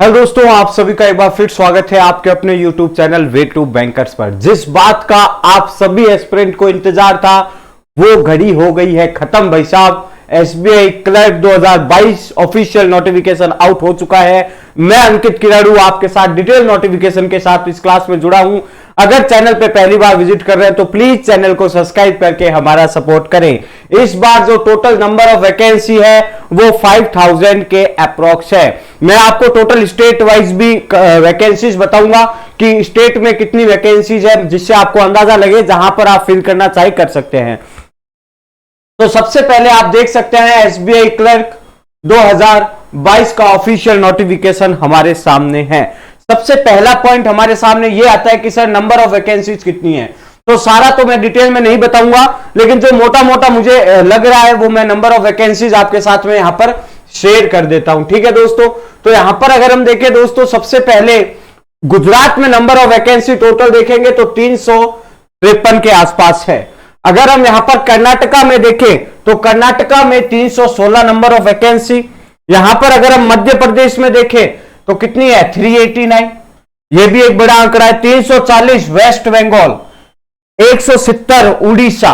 Hello दोस्तों, आप सभी का एक बार फिर स्वागत है आपके अपने YouTube channel way to bankers पर। जिस बात का आप सभी एस्पिरेंट को इंतजार था वो घड़ी हो गई है खत्म भाई साहब। SBI clerk 2022 official notification out हो चुका है। मैं अंकित किराड़ू आपके साथ डिटेल नोटिफिकेशन के साथ इस क्लास में जुड़ा हूं। अगर चैनल पे पहली बार विजिट कर रहे हैं तो प्लीज चैनल को सब्सक्राइब करके हमारा सपोर्ट करें। इस बार जो टोटल नंबर ऑफ वैकेंसी है वो 5000 के अप्रोक्स है। मैं आपको टोटल स्टेट वाइज भी वैकेंसीज बताऊंगा कि स्टेट में कितनी वैकेंसीज है, जिससे आपको अंदाजा लगे जहां पर आप फिल करना चाहे कर सकते हैं। तो सबसे पहले आप देख सकते हैं एसबीआई क्लर्क 2022 का ऑफिशियल नोटिफिकेशन हमारे सामने है। सबसे पहला पॉइंट हमारे सामने यह आता है कि सर नंबर ऑफ वैकेंसीज कितनी है। तो सारा तो मैं डिटेल में नहीं बताऊंगा, लेकिन जो मोटा मोटा मुझे लग रहा है वो मैं नंबर ऑफ वैकेंसीज आपके साथ में यहां पर शेयर कर देता हूं। ठीक है दोस्तों, तो यहां पर अगर हम देखें दोस्तों, सबसे पहले गुजरात में नंबर ऑफ वैकेंसी टोटल देखेंगे तो 353 के आसपास है। अगर हम यहां पर कर्नाटका में देखें तो कर्नाटका में 316 नंबर ऑफ वैकेंसी। यहां पर अगर हम मध्य प्रदेश में देखें तो कितनी है, 389। यह भी एक बड़ा आंकड़ा है। 340 वेस्ट बंगाल, 170 उड़ीसा।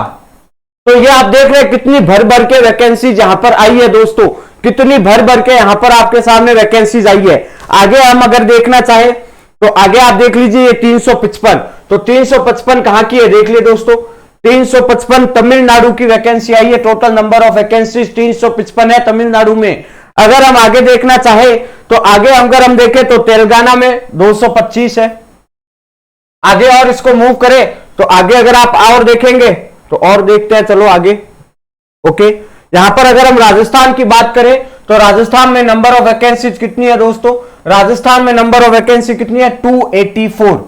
तो ये आप देख रहे हैं कितनी भर भर के वैकेंसी यहां पर आई है दोस्तों, कितनी भर भर के यहां पर आपके सामने वैकेंसीज आई है। आगे हम अगर देखना चाहे तो आगे आप देख लीजिए ये 355। तो 355 कहां की है देख लिए दोस्तों, 355 तमिलनाडु की वैकेंसी आई है। टोटल नंबर ऑफ वैकेंसीज 355 है तमिलनाडु में। अगर हम आगे देखना चाहे तो आगे अगर हम देखें तो तेलंगाना में 225 है। आगे और इसको मूव करें तो आगे अगर आप और देखेंगे तो और देखते हैं, चलो आगे। ओके, यहां पर अगर हम राजस्थान की बात करें तो राजस्थान में नंबर ऑफ वैकेंसीज कितनी है दोस्तों, राजस्थान में नंबर ऑफ वैकेंसी कितनी है, 284।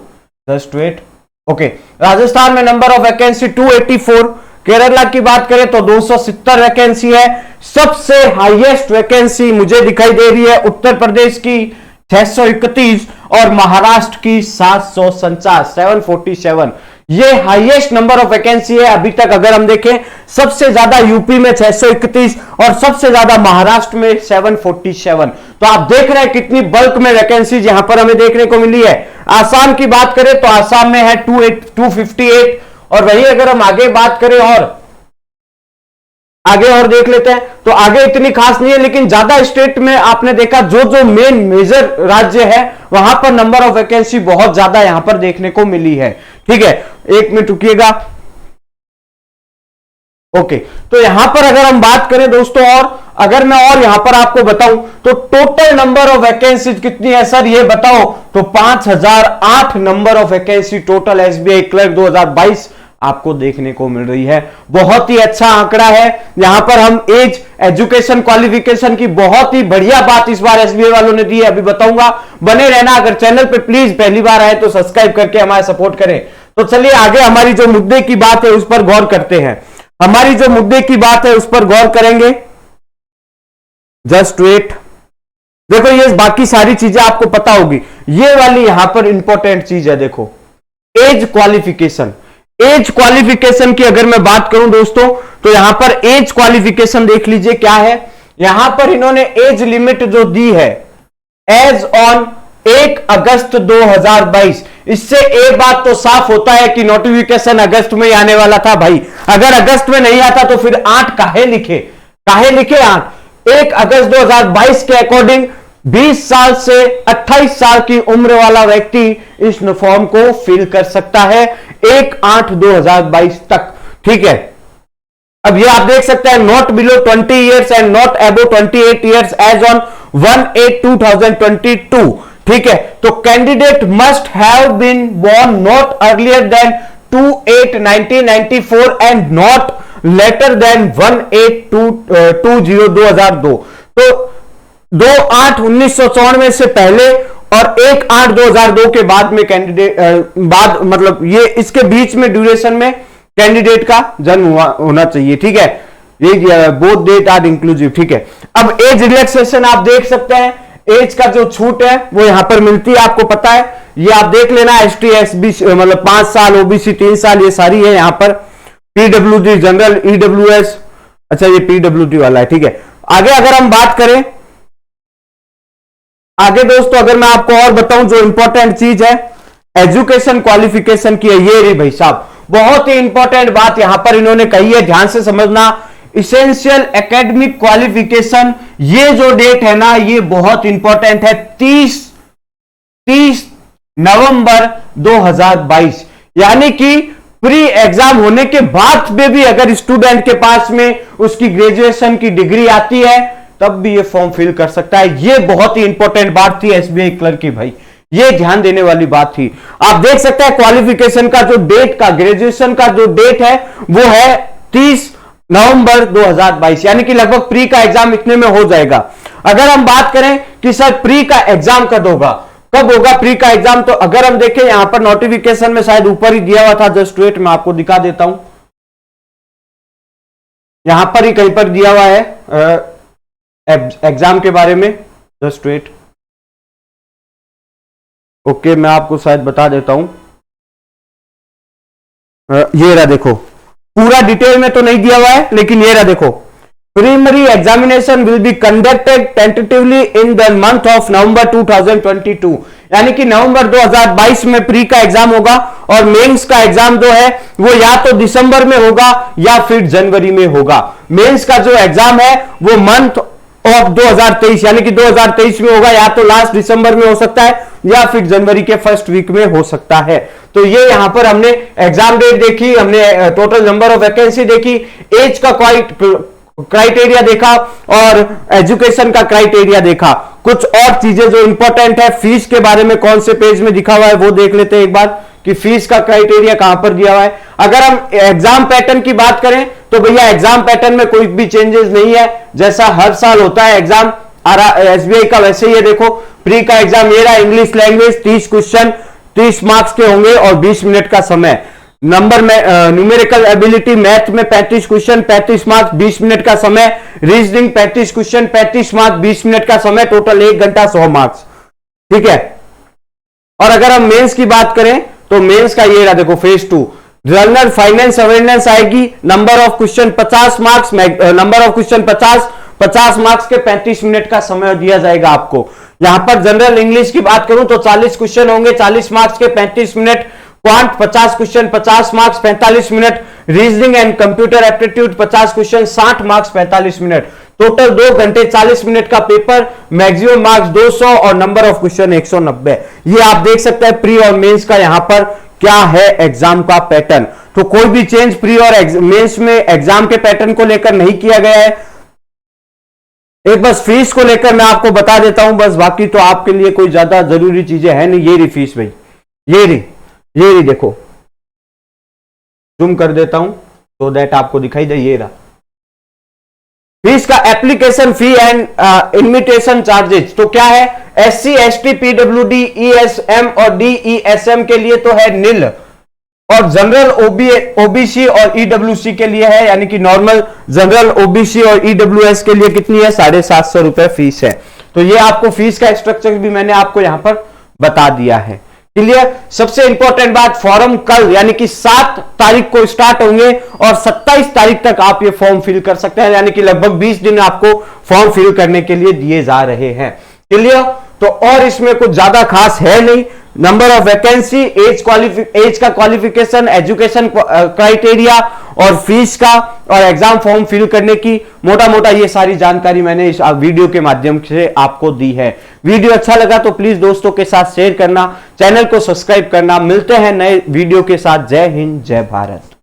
Just wait. ओके, राजस्थान में नंबर ऑफ वैकेंसी 284। केरला की बात करें तो 270 वैकेंसी है। सबसे हाईएस्ट वैकेंसी मुझे दिखाई दे रही है उत्तर प्रदेश की 631 और महाराष्ट्र की 747 ये हाईएस्ट नंबर ऑफ वैकेंसी है अभी तक। अगर हम देखें सबसे ज्यादा यूपी में 631 और सबसे ज्यादा महाराष्ट्र में 747। तो आप देख रहे हैं कितनी बल्क में वैकेंसीज यहां पर हमें देखने को मिली है। आसाम की बात करें तो आसाम में है 258। और वही अगर हम आगे बात करें और आगे और देख लेते हैं तो आगे इतनी खास नहीं है, लेकिन ज्यादा स्टेट में आपने देखा जो जो मेन मेजर राज्य है वहां पर नंबर ऑफ वैकेंसी बहुत ज्यादा यहां पर देखने को मिली है। ठीक है, एक मिनट रुकिएगा। ओके, तो यहां पर अगर हम बात करें दोस्तों, और अगर मैं और यहां पर आपको बताऊं तो टोटल नंबर ऑफ वैकेंसी कितनी है सर ये बताओ, तो 5008 number of vacancy total SBI clerk 2022 आपको देखने को मिल रही है। बहुत ही अच्छा आंकड़ा है। यहां पर हम एज, एजुकेशन, क्वालिफिकेशन की बहुत ही बढ़िया बात इस बार एसबीआई वालों ने दी है, अभी बताऊंगा। बने रहना। अगर चैनल पे प्लीज पहली बार आए तो सब्सक्राइब करके हमारा सपोर्ट करें। तो चलिए आगे हमारी जो मुद्दे की बात है उस पर गौर करते हैं। हमारी जो मुद्दे की बात है उस पर गौर करेंगे। Just wait. देखो ये बाकी सारी चीजें आपको पता होगी, ये वाली यहां पर इंपॉर्टेंट चीज है। देखो एज क्वालिफिकेशन। एज क्वालिफिकेशन की अगर मैं बात करूं दोस्तों तो यहां पर एज क्वालिफिकेशन देख लीजिए क्या है। यहां पर इन्होंने एज लिमिट जो दी है एज ऑन 1 अगस्त 2022। इससे एक बात तो साफ होता है कि नोटिफिकेशन अगस्त में ही आने वाला था भाई। अगर अगस्त में नहीं आता तो फिर 8 काहे लिखे 8। 1 अगस्त 2022 के अकॉर्डिंग 20 साल से 28 साल की उम्र वाला व्यक्ति इस फॉर्म को फिल कर सकता है 1/8/2022 तक। ठीक है, अब ये आप देख सकते हैं, not below 20 years and not above 28 years age on 1/8/2022। ठीक है, तो candidate must have been born not earlier than 2/8/1994 and not later than 1/8/2002। तो 2/8/1994 से पहले और 1/8/2002 के बाद में कैंडिडेट बाद मतलब ये इसके बीच में ड्यूरेशन में कैंडिडेट का जन्म होना चाहिए। ठीक है, ये बोथ डेट आर इंक्लूसिव। ठीक है, अब एज रिलैक्सेशन आप देख सकते हैं, एज का जो छूट है वो यहां पर मिलती है, आपको पता है। ये आप देख लेना, एसटी एसबी मतलब 5 साल, ओबीसी 3 साल, ये सारी है यहां पर। पीडब्ल्यूडी जनरल, ईडब्ल्यूएस, अच्छा ये पीडब्ल्यूडी वाला है। ठीक है, आगे अगर हम बात करें आगे दोस्तों अगर मैं आपको और बताऊं जो इंपॉर्टेंट चीज है एजुकेशन क्वालिफिकेशन की है, ये रही भाई साहब, बहुत ही इंपॉर्टेंट बात यहां पर इन्होंने कही है, ध्यान से समझना। इसेंशियल एकेडमिक क्वालिफिकेशन, ये जो डेट है ना ये बहुत इंपॉर्टेंट है, 30 नवंबर 2022, यानी कि प्री एग्जाम होने के बाद में भी अगर स्टूडेंट के पास में उसकी ग्रेजुएशन की डिग्री आती है तब भी ये फॉर्म फिल कर सकता है। ये बहुत ही इंपॉर्टेंट बात थी एसबीआई क्लर्क की भाई, ये ध्यान देने वाली बात थी। आप देख सकते हैं क्वालिफिकेशन का जो डेट का, ग्रेजुएशन का जो डेट है वो है 30 नवंबर 2022, यानी कि लगभग प्री का एग्जाम इतने में हो जाएगा। अगर हम बात करें कि सर प्री का एग्जाम कब होगा, कब होगा प्री का एग्जाम, तो अगर हम देखें यहां पर नोटिफिकेशन में शायद ऊपर ही दिया हुआ था, जस्ट वेट मैं आपको दिखा देता हूं, यहां पर ही कहीं पर दिया हुआ है एग्जाम के बारे में, जस्ट वेट, ओके मैं आपको शायद बता देता हूं, ये रहा देखो, पूरा डिटेल में तो नहीं दिया हुआ है लेकिन ये रहा देखो, preliminary examination will be conducted tentatively in the month of November 2022, यानी कि नवंबर 2022 में प्री का एग्जाम होगा और मेंस का एग्जाम जो है वो या तो दिसंबर में होगा या फिर जनवरी में होगा। मेंस का जो एग्जाम है वो मंथ ऑफ 2023 यानी कि 2023 में होगा, या तो लास्ट दिसंबर में हो सकता है या फिर जनवरी के फर्स्ट वीक में हो सकता है। तो ये यहां पर हमने एग्जाम डेट देखी, हमने टोटल नंबर ऑफ वैकेंसी देखी, एज का क्राइटेरिया देखा और एजुकेशन का क्राइटेरिया देखा। कुछ और चीजें जो इंपॉर्टेंट है, फीस के बारे में कौन से पेज में दिखा हुआ है वो देख लेते हैं एक बार कि फीस का क्राइटेरिया कहां पर दिया हुआ है। अगर हम एग्जाम पैटर्न की बात करें तो भैया एग्जाम पैटर्न में कोई भी चेंजेस नहीं है, जैसा हर साल होता है एग्जाम एसबीआई का वैसे ही है। देखो प्री का एग्जाम ये रहा, इंग्लिश लैंग्वेज 30 क्वेश्चन 30 मार्क्स के होंगे और 20 मिनट का समय। नंबर में न्यूमेरिकल एबिलिटी मैथ में 35 क्वेश्चन 35 मार्क्स 20 मिनट का समय, रीजनिंग 35 क्वेश्चन 35 मार्क्स 20 मिनट का समय, टोटल 1 घंटा 100 मार्क्स, ठीक है। और अगर हम मेंस की बात करें तो मेंस का ये रहा देखो, फेज 2 जनरल फाइनेंस अवेयरनेस आएगी, number of question 50 marks, number of question 50 marks के 35 मिनट का समय दिया जाएगा आपको। यहां पर जनरल इंग्लिश की बात करूं तो 40 क्वेश्चन होंगे 40 मार्क्स के 35 minute, quant 50 question 50 marks 45 minute, reasoning and computer aptitude 50 question 60 marks 45 minute, total 2 घंटे 40 मिनट का पेपर, मैक्सिमम मार्क्स 200 और नंबर ऑफ क्वेश्चन 190। ये आप देख सकते हैं प्री और मेंस का यहां पर क्या है एग्जाम का पैटर्न। तो कोई भी चेंज प्री और मेंस में एग्जाम के पैटर्न को लेकर नहीं किया गया है। एक बस फीस को लेकर मैं आपको बता देता हूं बस, बाकी तो आपके लिए कोई ज्यादा जरूरी चीजें है नहीं। ये रही फीस भाई, ये रही देखो, जूम कर देता हूं तो दैट आपको दिखाई दे, ये रहा फीस का application fee and invitation charges. तो क्या है, एससी एसटी पीडब्ल्यूडी ईएसएम और डीईएसएम के लिए तो है नील, और जनरल ओबीसी और ईडब्ल्यूसी के लिए है, यानी कि नॉर्मल जनरल ओबीसी और ईडब्ल्यूएस के लिए कितनी है, 750 रुपए फीस है। तो ये आपको फीस का स्ट्रक्चर भी मैंने आपको यहां पर बता दिया है। क्लियर। सबसे इंपॉर्टेंट बात, फॉर्म कल यानी कि 7 तारीख को स्टार्ट होंगे और 27 तारीख तक आप ये फॉर्म फिल कर सकते हैं, यानी कि लगभग 20 दिन आपको फॉर्म फिल करने के लिए दिए जा रहे हैं। क्लियर। तो और इसमें कुछ ज्यादा खास है नहीं, नंबर ऑफ वैकेंसी, एज का क्वालिफिकेशन, एजुकेशन क्राइटेरिया और फीस का और एग्जाम फॉर्म फिल करने की मोटा मोटा ये सारी जानकारी मैंने इस वीडियो के माध्यम से आपको दी है। वीडियो अच्छा लगा तो प्लीज दोस्तों के साथ शेयर करना, चैनल को सब्सक्राइब करना। मिलते हैं नए वीडियो के साथ। जय हिंद, जय भारत।